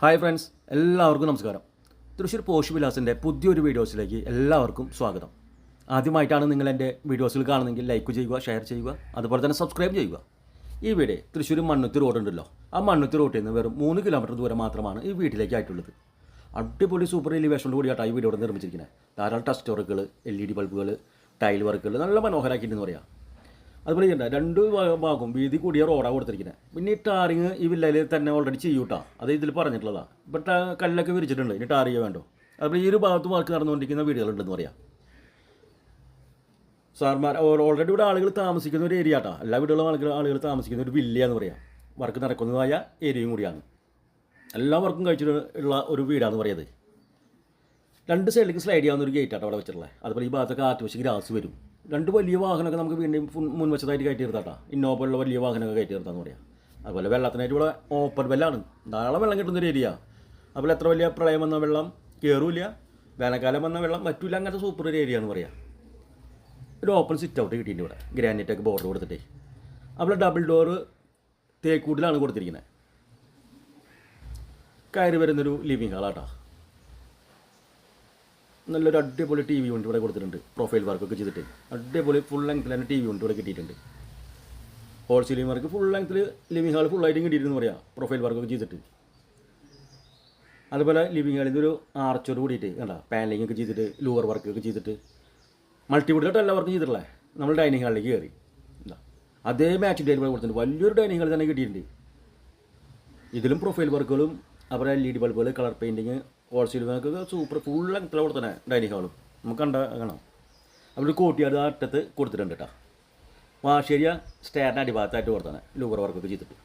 Hi friends, എല്ലാവർക്കും നമസ്കാരം. Thrissur posh വിലാസിൻ്റെ പുതിയൊരു വീഡിയോസിലേക്ക് എല്ലാവർക്കും സ്വാഗതം. ആദ്യമായിട്ടാണ് നിങ്ങൾ എൻ്റെ വീഡിയോസിൽ കാണുന്നതെങ്കിൽ ലൈക്ക് ചെയ്യുക, ഷെയർ ചെയ്യുക, അതുപോലെ തന്നെ സബ്സ്ക്രൈബ് ചെയ്യുക. ഈ വീട് തൃശ്ശൂർ മണ്ണുത്തി റോഡ് ഉണ്ടല്ലോ, ആ മണ്ണുത്തി റോഡിൽ നിന്ന് വെറും 3 കിലോമീറ്റർ ദൂരം മാത്രമാണ് ഈ വീട്ടിലേക്ക് ആയിട്ടുള്ളത്. അടിപൊളി സൂപ്പർ എലിവേഷനോട് കൂടിയാട്ടോ ഈ വീഡിയോടെ നിർമ്മിച്ചിരിക്കുന്നത്. ധാരാളം ടച്ച് വർക്കുകൾ, LED ബൾബുകൾ, ടൈൽ വർക്കുകൾ നല്ല മനോഹരമാക്കിയിട്ടെന്ന് പറയാം. അതുപോലെ ചെയ്യണ്ട 2 ഭാഗവും വീതി കൂടിയ റോഡാണ് കൊടുത്തിരിക്കുന്നത്. പിന്നെ ഈ ടാറിങ് ഈ വില്ലയിൽ തന്നെ ഓൾറെഡി ചെയ്യൂട്ടാ, അത് ഇതിൽ പറഞ്ഞിട്ടുള്ളതാണ്. ഇപ്പം കല്ലൊക്കെ വിരിച്ചിട്ടുണ്ട്, ഇനി ടാർ ചെയ്യുക വേണ്ടോ. അതുപോലെ ഈ ഒരു ഭാഗത്ത് വർക്ക് നടന്നുകൊണ്ടിരിക്കുന്ന വീടുകളുണ്ടെന്ന് പറയാം. സാർമാർ ഓൾറെഡി ഇവിടെ ആളുകൾ താമസിക്കുന്ന ഒരു ഏരിയ ആട്ടാ, എല്ലാ വീടുകളും ആളുകൾ താമസിക്കുന്ന ഒരു വില്ലയെന്ന് പറയാം. വർക്ക് നടക്കുന്നതായ ഏരിയയും കൂടിയാണ്. എല്ലാ വർക്കും കഴിച്ചിട്ടുള്ള ഒരു വീടാണെന്ന് പറയുന്നത്. 2 സൈഡിലേക്ക് സ്ലൈഡ് ചെയ്യാവുന്ന ഒരു ഗേറ്റ് ആട്ടോ അവിടെ വെച്ചിട്ടുള്ളത്. അതുപോലെ ഈ ഭാഗത്തൊക്കെ ആർട്ടിഫിഷ്യൽ ഗ്രാസ് വരും. 2 വലിയ വാഹനമൊക്കെ നമുക്ക് വീണ്ടും മുൻവശത്തായിട്ട് കയറ്റി നിർത്താം. ഇന്നോവ പോലുള്ള വലിയ വാഹനമൊക്കെ കയറ്റി നിർത്താമെന്ന് പറയാം. അതുപോലെ വെള്ളത്തിനായിട്ട് ഇവിടെ ഓപ്പൺ വെല്ലാണ്, ധാരാളം വെള്ളം കിട്ടുന്നൊരു ഏരിയ. അതുപോലെ എത്ര വലിയ പ്രളയം വന്ന വെള്ളം കയറില്ല, വേനൽക്കാലം വന്ന വെള്ളം പറ്റില്ല, അങ്ങനത്തെ സൂപ്പർ ഒരു ഏരിയ എന്ന് പറയാം. ഒരു ഓപ്പൺ സിറ്റ് ഔട്ട് കിട്ടിയിട്ടുണ്ട് ഇവിടെ, ഗ്രാനൈറ്റൊക്കെ ബോർഡർ കൊടുത്തിട്ടേ. അതുപോലെ ഡബിൾ ഡോറ് തേക്കൂട്ടിലാണ് കൊടുത്തിരിക്കുന്നത്. കയറി വരുന്നൊരു ലിവിങ് ഹാളാട്ടോ. നല്ലൊരു അടിപൊളി TV യൂണിറ്റ് ഇവിടെ കൊടുത്തിട്ടുണ്ട്. പ്രൊഫൈൽ വർക്കൊക്കെ ചെയ്തിട്ട് അടിപൊളി ഫുൾ ലെങ്ത്തിൽ തന്നെ TV യൂണിറ്റ് ഇവിടെ കിട്ടിയിട്ടുണ്ട്. ഹോൾ സീലിംഗ് വർക്ക് ഫുൾ ലെങ്ത്തിൽ ലിവിങ് ഹാൾ ഫുള്ളായിട്ടും കിട്ടിയിട്ടെന്ന് പറയാം, പ്രൊഫൈൽ വർക്കൊക്കെ ചെയ്തിട്ട്. അതുപോലെ ലിവിങ് ഹാളിൽ ഒരു ആർച്ചോട് കൂടിയിട്ട് കണ്ട പാനലിംഗ് ഒക്കെ ചെയ്തിട്ട്, ലൂവർ വർക്കൊക്കെ ചെയ്തിട്ട് മൾട്ടിവുഡിലോട്ട് എല്ലാ വർക്കും ചെയ്തിട്ടുള്ളത്. നമ്മൾ ഡൈനിങ് ഹാളിലേക്ക് കയറി എന്താ അതേ മാച്ചിങ് ടൈൽ കൊടുത്തിട്ടുണ്ട്. വലിയൊരു ഡൈനിങ് ഹാൾ തന്നെ കിട്ടിയിട്ടുണ്ട്. ഇതിലും പ്രൊഫൈൽ വർക്കുകളും അതുപോലെ LED ബൾബുകൾ, colour painting, whole ceiling super full ലെങ്ത്തിൽ അവിടെ തന്നെ ഡൈനിങ് ഹാളും നമുക്ക് കാണാം. അവിടെ ഒരു കോട്ടിയാട് ആ അറ്റത്ത് കൊടുത്തിട്ടുണ്ട് കേട്ടോ. വാശേരിയ സ്റ്റെയറിൻ്റെ അടിഭാഗത്തായിട്ട് കൊടുത്താണ് ലൂവർ വർക്കൊക്കെ ചെയ്തിട്ട്.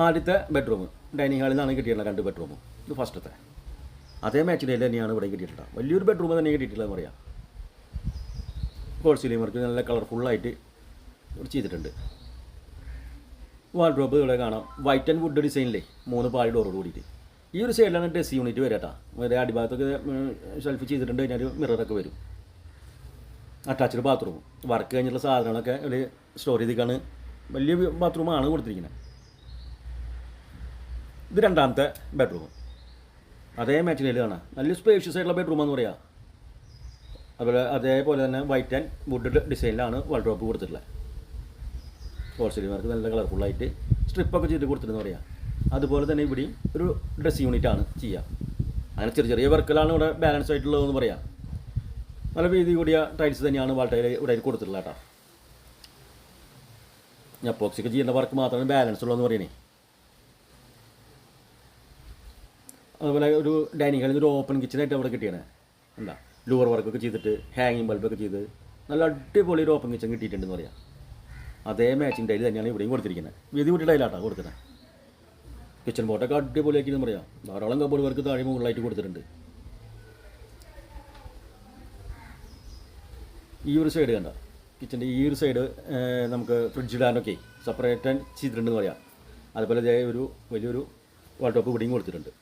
ആദ്യത്തെ ബെഡ്റൂം ഡൈനിങ് ഹാളിൽ നിന്നാണ് കിട്ടിയിട്ടുള്ളത്. 2 ബെഡ്റൂമും ഇത് ഫസ്റ്റത്തെ അതേ മാച്ചിൽ തന്നെയാണ് ഇവിടെ കിട്ടിയിട്ടുള്ളത്. വലിയൊരു ബെഡ്റൂം തന്നെ കിട്ടിയിട്ടുള്ളതെന്ന് പറയാം. ഹോൾ സീലിംഗ് വർക്ക് നല്ല കളർഫുള്ളായിട്ട് ഇവിടെ ചെയ്തിട്ടുണ്ട്. വാർഡ്രോബ് ഇവിടെ കാണാം, വൈറ്റ് ആൻഡ് വുഡ് ഡിസൈനിലേ 3 പാളി ഡോറോട് കൂടിയിട്ട്. ഈ ഒരു സൈഡിലാണ് ഡ്രസ് യൂണിറ്റ് വരിക കേട്ടോ. വേറെ അടിഭാഗത്തൊക്കെ ഷെൽഫ് ചെയ്തിട്ടുണ്ട്. അതിനൊരു മിററൊക്കെ വരും. അറ്റാച്ച്ഡ് ബാത്റൂം വർക്ക് കഴിഞ്ഞിട്ടുള്ള സാധനങ്ങളൊക്കെ ഒരു സ്റ്റോർ ചെയ്തിട്ടാണ്. വലിയ ബാത്റൂമാണ് കൊടുത്തിരിക്കുന്നത്. ഇത് 2ാമത്തെ ബെഡ്റൂം അതേ മാച്ചിനേൽ കാണാം. നല്ല സ്പേഷ്യസ് ആയിട്ടുള്ള ബെഡ്റൂമാണെന്ന് പറയാം. അതേപോലെ തന്നെ വൈറ്റ് ആൻഡ് വുഡ് ഡിസൈനിലാണ് വാർഡ്രോബ് കൊടുത്തിട്ടുള്ളത്. ഹോൾ സീലിംഗ് നല്ല കളർഫുള്ളായിട്ട് സ്ട്രിപ്പൊക്കെ ചെയ്ത് കൊടുത്തിട്ടെന്ന് പറയാം. അതുപോലെ തന്നെ ഇവിടെയും ഒരു ഡ്രസ് യൂണിറ്റാണ് ചെയ്യുക. അങ്ങനെ ചെറിയ വർക്കുകളാണ് ഇവിടെ ബാലൻസ് ആയിട്ടുള്ളതെന്ന് പറയാം. നല്ല വീതി കൂടിയ ടൈൽസ് തന്നെയാണ് വാൾട്ടയിൽ ഇവിടെ കൊടുത്തിട്ടുള്ളത് കേട്ടോ. എപ്പോക്സിയൊക്കെ ചെയ്യുന്ന വർക്ക് മാത്രമേ ബാലൻസ് ഉള്ളൂ എന്ന് പറയണേ. അതുപോലെ ഒരു ഡൈനിങ് ഹാളിൽ ഒരു ഓപ്പൺ കിച്ചനായിട്ട് അവിടെ കിട്ടിയാണ്. എന്താ ലൂവർ വർക്കൊക്കെ ചെയ്തിട്ട് ഹാങ്ങിങ് ബൾബൊക്കെ ചെയ്ത് നല്ല അടിപൊളി ഒരു ഓപ്പൺ കിച്ചൺ കിട്ടിയിട്ടുണ്ടെന്ന് പറയാം. അതേ മാച്ചിങ് ടൈൽ തന്നെയാണ് ഇവിടെയും കൊടുത്തിരിക്കുന്നത്. വീതി കൂട്ടി ടൈലാട്ടോ കൊടുത്തത്. കിച്ചൺ ബോട്ടൊക്കെ അടിപൊളിയാക്കിയെന്ന് പറയാം. ധാരാളം കബോർഡ് വർക്ക് താഴെ മുകളിലായിട്ട് കൊടുത്തിട്ടുണ്ട്. ഈ ഒരു സൈഡ് കണ്ട കിച്ചൻ്റെ ഈ ഒരു സൈഡ് നമുക്ക് ഫ്രിഡ്ജ് ഇടാനൊക്കെ സെപ്പറേറ്റ് ചെയ്തിട്ടുണ്ടെന്ന് പറയാം. അതുപോലെ ഒരു വലിയൊരു വാൾട്ടോപ്പ് ഇവിടെയും കൊടുത്തിട്ടുണ്ട്.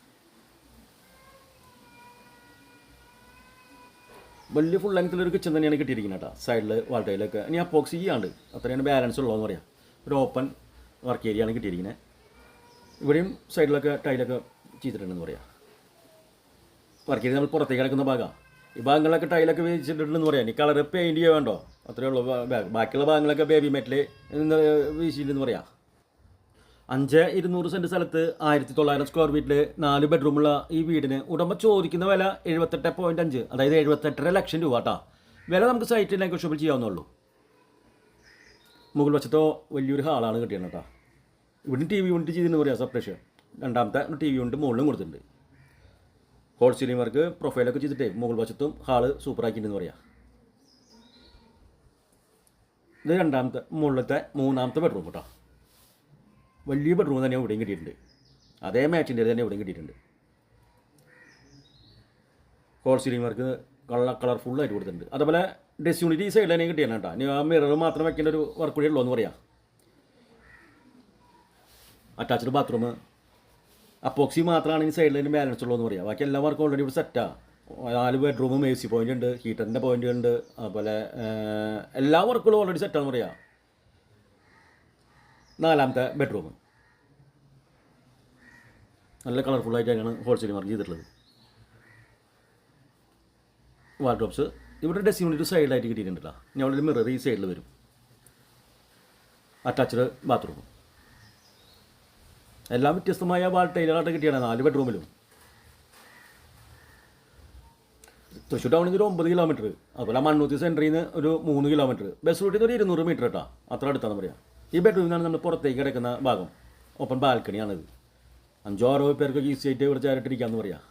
വലിയ ഫുൾ ലെങ്ത്തിലൊരു കിച്ചൺ തന്നെയാണ് കിട്ടിയിരിക്കുന്നത് കേട്ടോ. സൈഡിൽ വാൾട്ടയിലൊക്കെ ഇനി അപ്പോക്സി ചെയ്യാണ്ട് അത്രയാണ് ബാലൻസ് ഉള്ളതെന്ന് പറയാം. ഒരു ഓപ്പൺ വർക്ക് ഏരിയയാണ് കിട്ടിയിരിക്കുന്നത്. ഇവിടെയും സൈഡിലൊക്കെ ടൈലൊക്കെ ചെയ്തിട്ടുണ്ടെന്ന് പറയാം. വർക്ക് ഏരിയ നമ്മൾ പുറത്തേക്ക് കിടക്കുന്ന ഭാഗമാണ്. ഈ ഭാഗങ്ങളിലൊക്കെ ടൈലൊക്കെ വീശിട്ടുണ്ടെന്ന് പറയാം. ഇനി കളർ പെയിൻറ്റ് ചെയ്യാൻ വേണ്ടോ, അത്രയേ ഉള്ളൂ. ബാക്കിയുള്ള ഭാഗങ്ങളൊക്കെ ബേബി മെറ്റൽ വീശിയിട്ടെന്ന് പറയാം. 5,200 സെൻറ്റ് സ്ഥലത്ത് 1,900 സ്ക്വയർ ഫീറ്റിൽ 4 ബെഡ്റൂമുള്ള ഈ വീടിന് ഉടമ ചോദിക്കുന്ന വില 78.5, അതായത് 78.5 ലക്ഷം രൂപ കേട്ടോ. വില നമുക്ക് സൈറ്റിൽ നെഗോഷ്യബിൾ ചെയ്യാവുന്നുള്ളൂ. മുകൾ വശത്തോ വലിയൊരു ഹാളാണ് കിട്ടിയത് കേട്ടോ. ഇവിടെ TV യൂണിറ്റ് ചെയ്തെന്ന് പറയാം സെപ്പറേഷൻ. 2ാമത്തെ TV യൂണിറ്റ് മുകളിലും കൊടുത്തിട്ടുണ്ട്. ഹോൾ സീലിംഗ് വർക്ക് പ്രൊഫൈലൊക്കെ ചെയ്തിട്ടേ മുകൾ വശത്തും ഹാള് സൂപ്പറാക്കിയിട്ടുണ്ടെന്ന് പറയാം. ഇത് 2ാമത്തെ മുകളിലത്തെ 3ാമത്തെ ബെഡ്റൂം കേട്ടോ. വലിയ ബെഡ്റൂം തന്നെ ഇവിടെയും കിട്ടിയിട്ടുണ്ട്. അതേ മാച്ചിൻ്റെ തന്നെ ഇവിടെയും കിട്ടിയിട്ടുണ്ട്. ഹോൾ സീലിംഗ് വർക്ക് കളർഫുള്ളായിട്ട് കൊടുത്തിട്ടുണ്ട്. അതുപോലെ ഡ്രസ് യൂണിറ്റ് ഈ സൈഡിൽ തന്നെ കിട്ടിയാണ് കേട്ടോ. ഇനി ആ മിറർ മാത്രം വയ്ക്കേണ്ട ഒരു വർക്ക് കൂടി ഉള്ളൂ എന്ന് പറയാം. അറ്റാച്ച്ഡ് ബാത്റൂം അപ്പോക്സി മാത്രമാണ് ഈ സൈഡിൽ തന്നെ ബാലൻസ് ഉള്ളൂ എന്ന് പറയാം. ബാക്കി എല്ലാ വർക്കും ഓൾറെഡി ഇവിടെ സെറ്റാണ്. 4 ബെഡ്റൂമും AC പോയിൻ്റ് ഉണ്ട്, ഹീറ്ററിൻ്റെ പോയിൻ്റ് ഉണ്ട്. അതുപോലെ എല്ലാ വർക്കുകളും ഓൾറെഡി സെറ്റാണെന്ന് പറയാം. 4ാമത്തെ ബെഡ്റൂം നല്ല കളർഫുള്ളായിട്ടാണ് ഹോൾസെയിൽ മാർക്ക് ചെയ്തിട്ടുള്ളത്. വാർഡ്രോബ്സ് ഇവിടെ ഡ്രസ്സിംഗ് യൂണിറ്റ് സൈഡിലായിട്ട് കിട്ടിയിട്ടുണ്ട് കേട്ടോ. ഇനി അവിടെ ഒരു മിറർ ഈ സൈഡിൽ വരും. Attached bathroom. എല്ലാം വ്യത്യസ്തമായ വാൾ ടൈലുകളായിട്ട് കിട്ടിയാണ് 4 ബെഡ്റൂമിലും. തൃശ്ശൂർ ടൗണിൽ നിന്ന് ഒരു 9 കിലോമീറ്റർ, അതുപോലെ മണ്ണൂത്തി സെൻറ്ററിൽ നിന്ന് ഒരു 3 കിലോമീറ്റർ, ബസ് റൂട്ടിൽ നിന്ന് ഒരു 200 മീറ്റർ കേട്ടോ. അത്ര അടുത്താണ് പറയാം. ഈ ബെഡ്റൂമിൽ നിന്നാണ് നമ്മൾ പുറത്തേക്ക് കിടക്കുന്ന ഭാഗം. ഓപ്പൺ ബാൽക്കണിയാണിത്. 5-6 പേർക്ക് ഈസി ആയിട്ട് ഇവിടെ ചേരിട്ടിരിക്കാമെന്ന് പറയാം.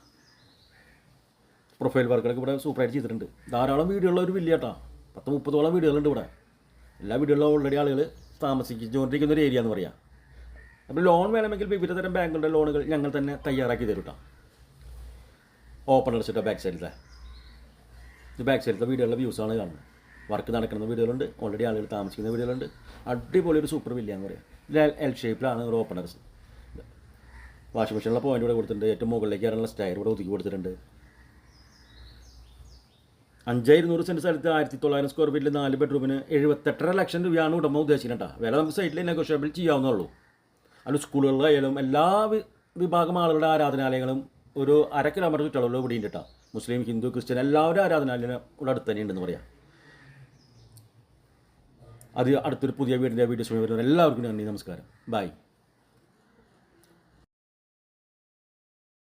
പ്രൊഫൈൽ വർക്കുകളൊക്കെ ഇവിടെ സൂപ്പറായിട്ട് ചെയ്തിട്ടുണ്ട്. ധാരാളം വീടുകളുള്ള ഒരു വില്ല കേട്ടോ. 10-30ഓളം വീടുകളുണ്ട് ഇവിടെ. എല്ലാ വീടുകളിലും ഓൾറെഡി ആളുകൾ താമസിച്ചുകൊണ്ടിരിക്കുന്ന ഒരു ഏരിയ എന്ന് പറയാം. അപ്പോൾ ലോൺ വേണമെങ്കിൽ വിവിധ തരം ബാങ്കുകളുടെ ലോണുകൾ ഞങ്ങൾ തന്നെ തയ്യാറാക്കി തരും കേട്ടോ. ഓപ്പൺ അടച്ചിട്ട ബാക്ക് സൈഡിലത്തെ വീടുകളുടെ വ്യൂസാണ് കാണുന്നത്. വർക്ക് നടക്കുന്ന വീടുകളുണ്ട്, ഓൾറെഡി ആളുകൾ താമസിക്കുന്ന വീടുകളുണ്ട്. അടിപൊളി ഒരു സൂപ്പർ വില്ല എന്ന് പറയാം. എൽ ഷേപ്പിലാണ് ഒരു ഓപ്പൺ അടച്ച്. വാഷിംഗ് മെഷീനുള്ള പോയിൻ്റ് ഇവിടെ കൊടുത്തിട്ടുണ്ട്. ഏറ്റവും മുകളിലേക്ക് ഇറങ്ങുന്ന സ്റ്റയർ ഇവിടെ ഒതുക്കി കൊടുത്തിട്ടുണ്ട്. 5200 സെൻറ്റ് സ്ഥലത്ത് 1900 സ്ക്വയർ ഫീറ്റിൽ 4 ബെഡ്റൂമിന് 78.5 ലക്ഷം രൂപയാണ് ഉടമ ഉദ്ദേശിക്കുന്നത് കേട്ടോ. വില നമുക്ക് സൈറ്റിൽ നെഗോഷ്യബിൾ ചെയ്യാവുന്നുള്ളൂ. അത് സ്കൂളുകളിലായാലും എല്ലാ വിഭാഗം ആളുകളുടെ ആരാധനാലയങ്ങളും ഒരു 1/2 കിലോമീറ്റർ ചുറ്റളവിൽ ഇവിടെ ഉണ്ട് കേട്ടോ. മുസ്ലിം, ഹിന്ദു, ക്രിസ്ത്യൻ എല്ലാവരും ആരാധനാലയം ഇവിടെ അടുത്ത് തന്നെ ഉണ്ടെന്ന് പറയാം. അത് അടുത്തൊരു പുതിയ വീഡിയോസ് വരുന്നത് എല്ലാവർക്കും നന്ദി, നമസ്കാരം, ബൈ.